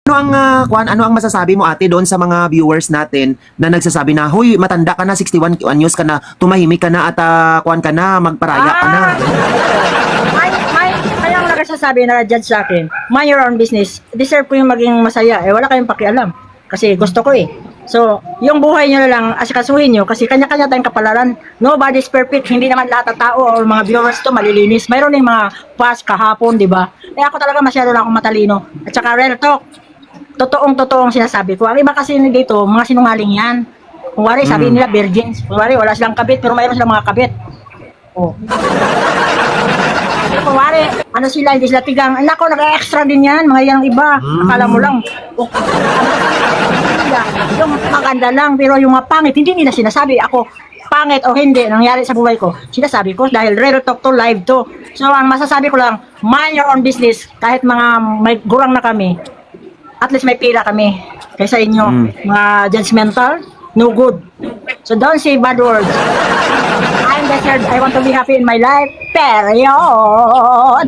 Ano ang masasabi mo ate doon sa mga viewers natin na nagsasabi na, "Hoy, matanda ka na, 61 anyos ka na, tumahimik ka na at kuan ka na, magparaya ka na." Kaya ang nagsasabi na judge sa akin, mind your own business. Deserve ko yung maging masaya. Wala kayong pakialam. Kasi gusto ko eh. So, yung buhay nyo na lang, asikasuhin nyo kasi kanya-kanya tayong kapalaran. Nobody's perfect. Hindi naman lahat ng tao o mga viewers to malilinis. Mayroon yung mga past kahapon, di ba? Eh ako talaga masyado lang akong matalino. At saka real talk. Totoong sinasabi ko. Ang iba kasi dito, mga sinungaling yan. Kung wari, sabihin nila virgins. Kung wari, wala silang kabit, pero mayroon silang mga kabit. Oh. Kung wari, ano sila, hindi sila tigang. Nako, nag-extra din yan, mga yan iba. Akala mo lang, yung maganda lang, pero yung mga pangit, hindi nila sinasabi. Ako, pangit o hindi, nangyari sa buhay ko, sinasabi ko dahil real talk to, live to. So, ang masasabi ko lang, mind your own business. Kahit mga may gurang na kami, at least may pila kami kaysa inyo. Mga judgmental, no good. So don't say bad words. I'm deserved. I want to be happy in my life. Period.